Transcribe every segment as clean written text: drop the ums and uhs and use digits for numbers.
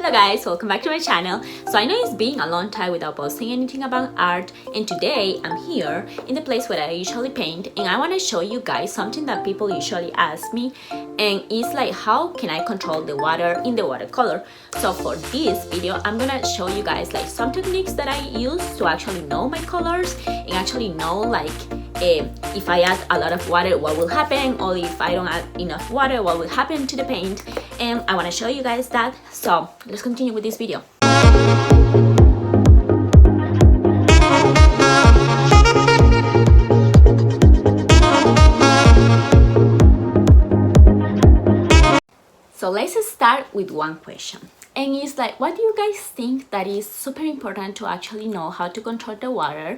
Hello guys, welcome back to my channel. So I know it's been a long time without posting anything about art, and today I'm here in the place where I usually paint, and I want to show you guys something that people usually ask me, and it's like, how can I control the water in the watercolor? So for this video I'm gonna show you guys like some techniques that I use to actually know my colors and actually know like if I add a lot of water what will happen, or if I don't add enough water what will happen to the paint, and I want to show you guys that. So let's continue with this video. So let's start with one question, and it's like, what do you guys think that is super important to actually know how to control the water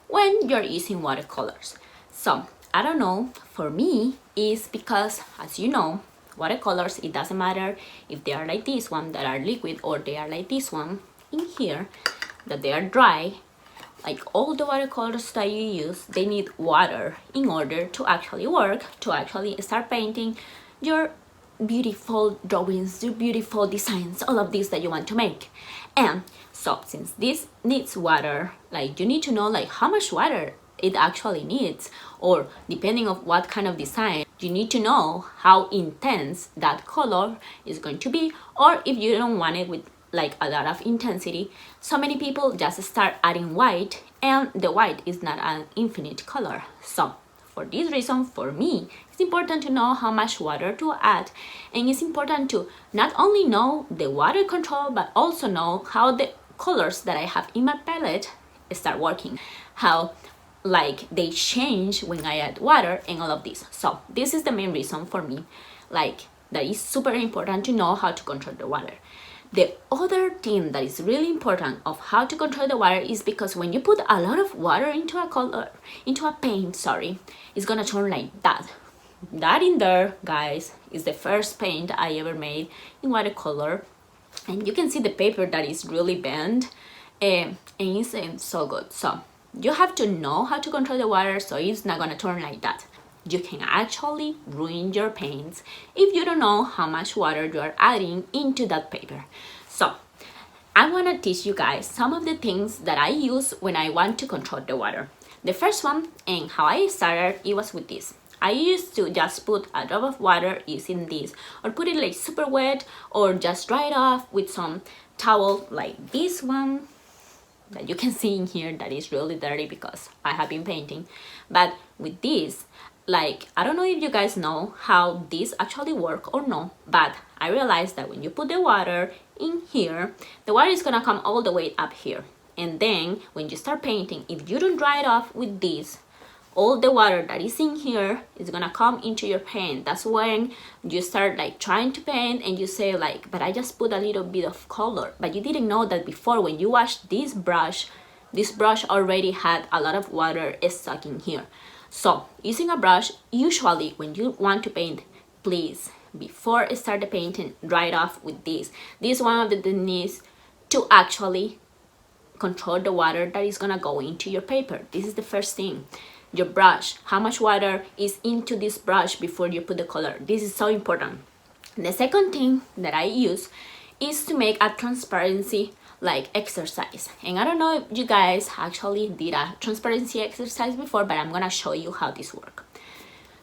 when you're using watercolors? So I don't know, for me is because, as you know, watercolors, it doesn't matter if they are like this one that are liquid or they are like this one in here that they are dry. Like all the watercolors that you use, they need water in order to actually work, to actually start painting your beautiful drawings, your beautiful designs, all of this that you want to make. And so since this needs water, like you need to know like how much water it actually needs, or depending on what kind of design, you need to know how intense that color is going to be, or if you don't want it with like a lot of intensity. So many people just start adding white, and the white is not an infinite color. So for this reason, for me, it's important to know how much water to add, and it's important to not only know the water control but also know how the colors that I have in my palette start working, how like they change when I add water and all of this. So this is the main reason for me, like that is super important to know how to control the water. The other thing that is really important of how to control the water is because when you put a lot of water into a paint, it's gonna turn like that. That in there, guys, is the first paint I ever made in watercolor, and you can see the paper that is really bent, and it's so good. So you have to know how to control the water so it's not gonna turn like that. You can actually ruin your paints if you don't know how much water you are adding into that paper. So I want to teach you guys some of the things that I use when I want to control the water. The first one, and how I started, it was with this. I used to just put a drop of water using this, or put it like super wet, or just dry it off with some towel like this one that you can see in here that is really dirty because I have been painting. But with this, like, I don't know if you guys know how this actually work or no, but I realized that when you put the water in here, the water is gonna come all the way up here, and then when you start painting, if you don't dry it off with this, all the water that is in here is gonna come into your paint. That's when you start like trying to paint and you say like, but I just put a little bit of color, but you didn't know that before when you washed this brush already had a lot of water stuck in here. So using a brush, usually when you want to paint, please, before you start the painting, dry it off with this. This is one of the techniques to actually control the water that is gonna go into your paper. This is the first thing. Your brush, how much water is into this brush before you put the color. This is so important. The second thing that I use is to make a transparency like exercise, and I don't know if you guys actually did a transparency exercise before, but I'm gonna show you how this works.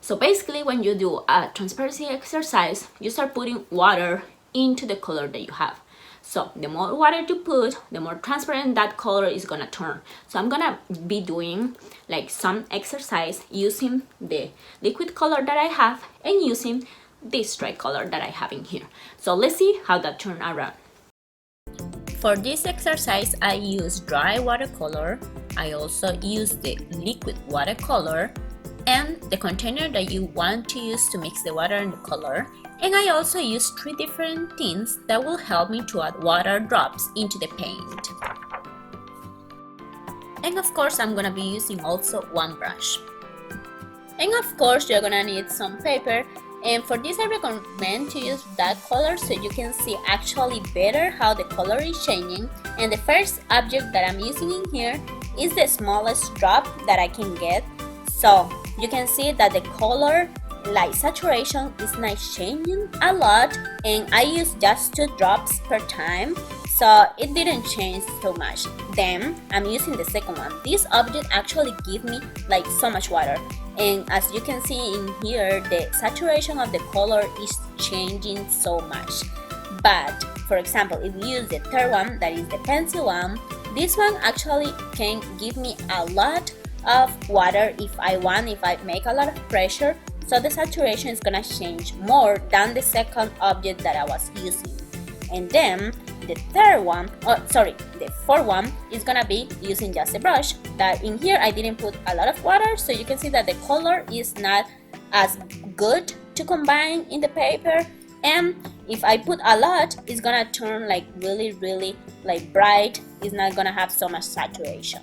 So basically when you do a transparency exercise, you start putting water into the color that you have. So the more water you put, the more transparent that color is gonna turn. So I'm gonna be doing like some exercise using the liquid color that I have and using this dry color that I have in here. So let's see how that turns around. For this exercise, I use dry watercolor. I also use the liquid watercolor and the container that you want to use to mix the water and the color. And I also use 3 different things that will help me to add water drops into the paint. And of course, I'm gonna be using also one brush. And of course, you're gonna need some paper. And for this, I recommend to use that color so you can see actually better how the color is changing. And the first object that I'm using in here is the smallest drop that I can get. So you can see that the color light saturation is not changing a lot, and I use just 2 drops per time, so it didn't change so much. Then I'm using the second one. This object actually give me like so much water, and as you can see in here, the saturation of the color is changing so much. But for example, if you use the third one, that is the pencil one, this one actually can give me a lot of water if I make a lot of pressure, so the saturation is gonna change more than the second object that I was using. And then the fourth one is gonna be using just a brush. That in here I didn't put a lot of water, so you can see that the color is not as good to combine in the paper, and if I put a lot, it's gonna turn like really like bright. It's not gonna have so much saturation.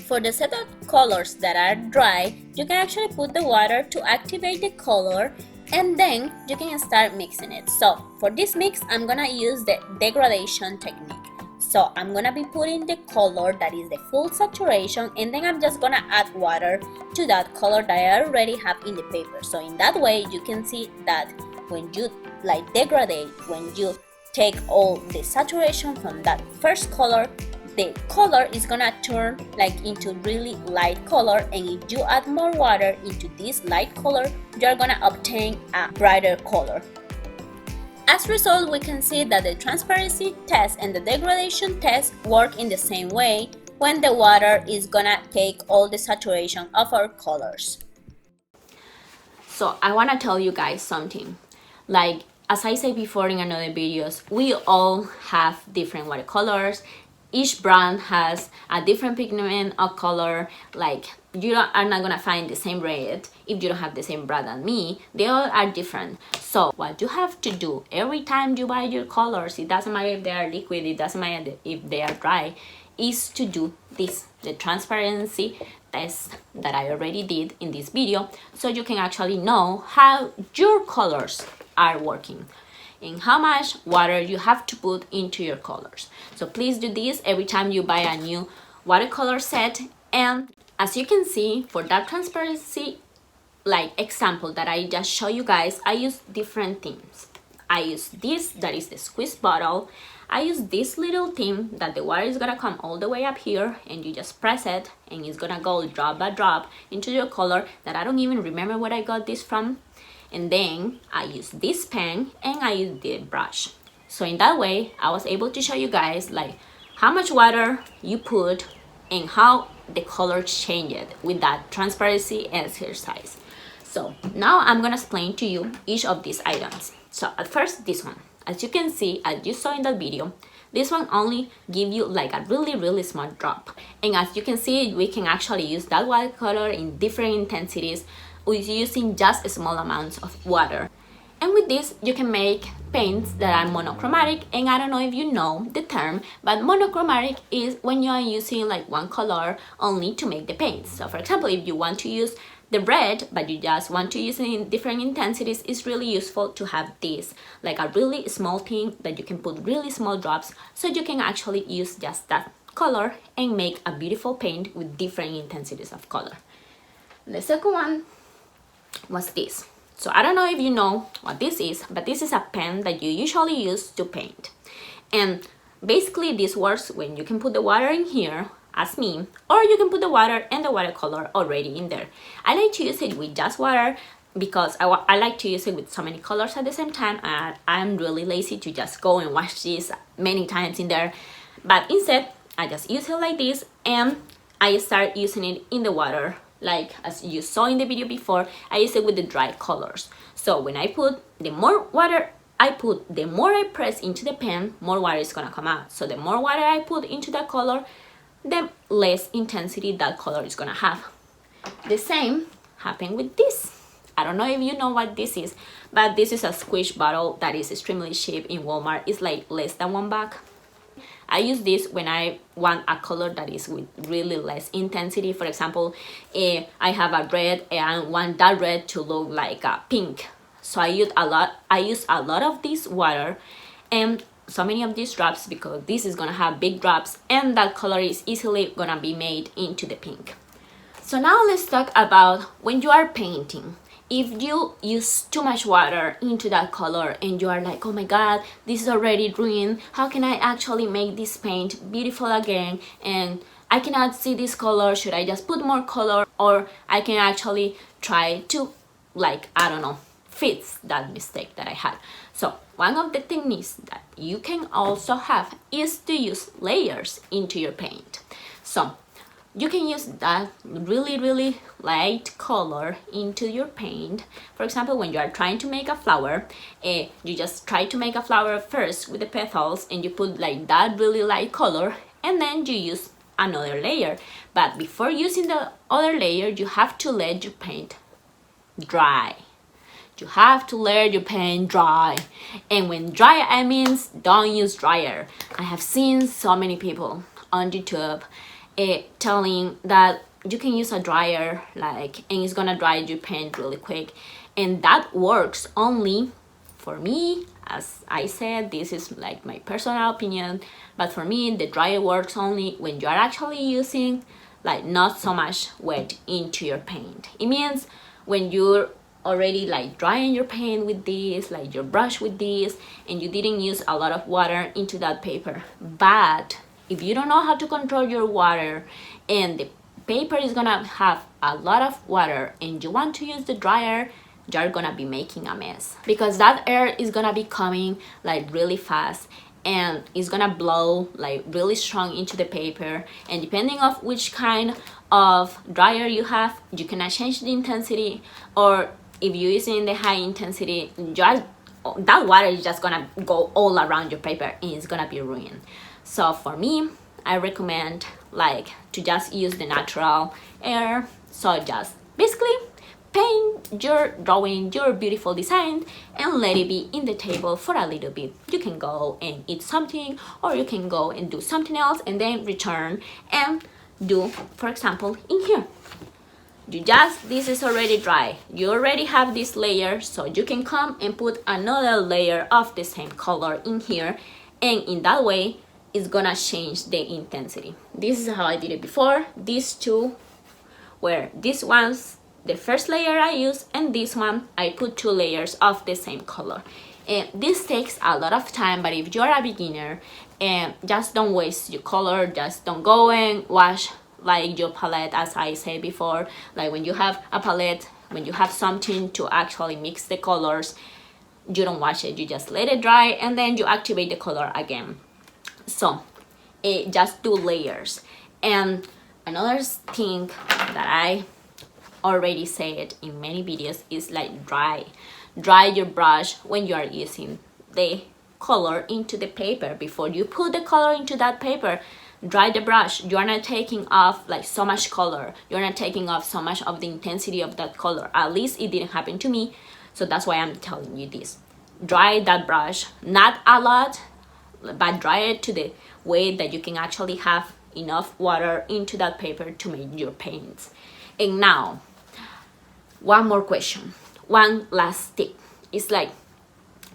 For the set of colors that are dry, you can actually put the water to activate the color, and then you can start mixing it. So for this mix, I'm gonna use the degradation technique. So I'm gonna be putting the color that is the full saturation, and then I'm just gonna add water to that color that I already have in the paper. So in that way, you can see that when you like degrade, when you take all the saturation from that first color, the color is gonna turn like into really light color, and if you add more water into this light color, you're gonna obtain a brighter color. As a result, we can see that the transparency test and the degradation test work in the same way when the water is gonna take all the saturation of our colors. So I wanna tell you guys something. Like, as I said before in another videos, we all have different watercolors. Each brand has a different pigment or color. Like, you are not gonna find the same red if you don't have the same brand as me. They all are different. So what you have to do every time you buy your colors, it doesn't matter if they are liquid, it doesn't matter if they are dry, is to do this, the transparency test that I already did in this video, so you can actually know how your colors are working and how much water you have to put into your colors. So please do this every time you buy a new watercolor set. And as you can see, for that transparency like example that I just show you guys, I use different things. I use this, that is the squeeze bottle. I use this little thing that the water is gonna come all the way up here, and you just press it and it's gonna go drop by drop into your color, that I don't even remember where I got this from. And then I use this pen and I use the brush. So in that way, I was able to show you guys like how much water you put and how the color changed with that transparency exercise. So now I'm gonna explain to you each of these items. So at first, this one. As you can see, as you saw in that video, this one only give you like a really small drop. And as you can see, we can actually use that watercolor in different intensities with using just small amounts of water. And with this, you can make paints that are monochromatic. And I don't know if you know the term, but monochromatic is when you are using like one color only to make the paints. So for example, if you want to use the red, but you just want to use it in different intensities, it's really useful to have this, like a really small thing that you can put really small drops, so you can actually use just that color and make a beautiful paint with different intensities of color. The second one was this. So I don't know if you know what this is, but this is a pen that you usually use to paint. And basically this works when you can put the water in here, as me, or you can put the water and the watercolor already in there. I like to use it with just water because I like to use it with so many colors at the same time, and I'm really lazy to just go and wash this many times in there. But instead, I just use it like this, and I start using it in the water. Like as you saw in the video before, I use it with the dry colors. So when I put, the more water I put, the more I press into the pen, more water is gonna come out. So the more water I put into that color, the less intensity that color is gonna have. The same happened with this. I don't know if you know what this is, but this is a squish bottle that is extremely cheap in Walmart. It's like less than $1. I use this when I want a color that is with really less intensity. For example, I have a red and I want that red to look like a pink. So I use a lot of this water and so many of these drops, because this is gonna have big drops and that color is easily gonna be made into the pink. So now let's talk about when you are painting if you use too much water into that color and you are like, oh my god, this is already ruined, how can I actually make this paint beautiful again, and I cannot see this color, should I just put more color, or I can actually try to, like, I don't know, fix that mistake that I had. So one of the techniques that you can also have is to use layers into your paint. So you can use that really light color into your paint. For example, when you are trying to make a flower, you just try to make a flower first with the petals, and you put like that really light color, and then you use another layer. But before using the other layer, you have to let your paint dry. You have to let your paint dry. And when dry, I mean don't use dryer. I have seen so many people on YouTube telling that you can use a dryer, like, and it's gonna dry your paint really quick, and that works only for me. As I said, this is like my personal opinion, but for me the dryer works only when you are actually using like not so much wet into your paint. It means when you're already like drying your paint with this, like your brush with this, and you didn't use a lot of water into that paper. But if you don't know how to control your water and the paper is gonna have a lot of water and you want to use the dryer, you're gonna be making a mess, because that air is gonna be coming like really fast and it's gonna blow like really strong into the paper. And depending on which kind of dryer you have, you can change the intensity, or if you're using the high intensity, just that water is just gonna go all around your paper and it's gonna be ruined. So for me, I recommend like to just use the natural air. So just basically paint your drawing, your beautiful design, and let it be in the table for a little bit. You can go and eat something, or you can go and do something else and then return and do, for example, in here. This is already dry. You already have this layer, so you can come and put another layer of the same color in here, and in that way it's gonna change the intensity. This is how I did it before. These two were, this one's the first layer I used, and this one I put 2 layers of the same color. And this takes a lot of time, but if you're a beginner, and just don't waste your color, just don't go and wash like your palette, as I said before. Like when you have a palette, when you have something to actually mix the colors, you don't wash it, you just let it dry and then you activate the color again. So just do layers. And another thing that I already said in many videos is like dry your brush when you are using the color into the paper. Before you put the color into that paper, dry the brush. You are not taking off like so much color, you're not taking off so much of the intensity of that color. At least it didn't happen to me, so that's why I'm telling you this. Dry that brush, not a lot, but dry it to the way that you can actually have enough water into that paper to make your paints. And now one more question, one last tip. It's like,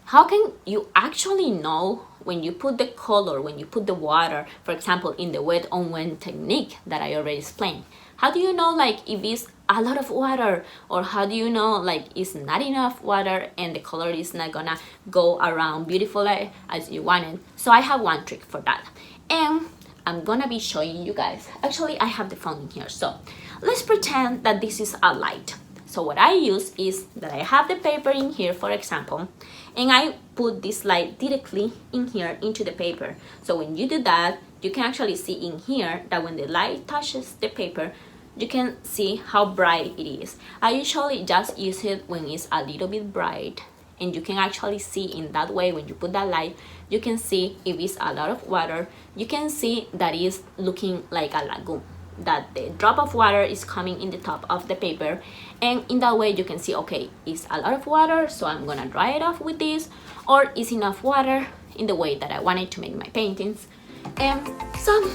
how can you actually know when you put the color, when you put the water, for example, in the wet on wet technique that I already explained? How do you know like if it's a lot of water, or how do you know like it's not enough water and the color is not gonna go around beautifully as you want it? So I have one trick for that, and I'm gonna be showing you guys. Actually, I have the phone in here, so let's pretend that this is a light. So what I use is that I have the paper in here, for example, and I put this light directly in here into the paper. So when you do that, you can actually see in here that when the light touches the paper, you can see how bright it is. I usually just use it when it's a little bit bright, and you can actually see in that way when you put that light, you can see if it's a lot of water. You can see that it's looking like a lagoon, that the drop of water is coming in the top of the paper, and in that way you can see, okay, it's a lot of water, so I'm gonna dry it off with this, or it's enough water in the way that I wanted to make my paintings. And so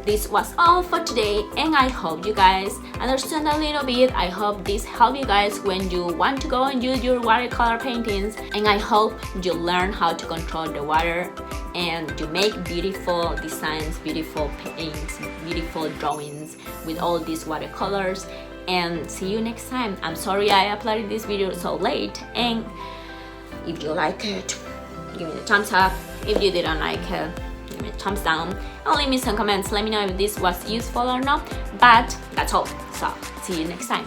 this was all for today, and I hope you guys understand a little bit. I hope this helped you guys when you want to go and use your watercolor paintings, and I hope you learn how to control the water and you make beautiful designs, beautiful paints, beautiful drawings with all these watercolors. and see you next time. I'm sorry I uploaded this video so late, and if you like it, give me the thumbs up. If you didn't like it, give me a thumbs down, and leave me some comments. Let me know if this was useful or not. But that's all, so see you next time.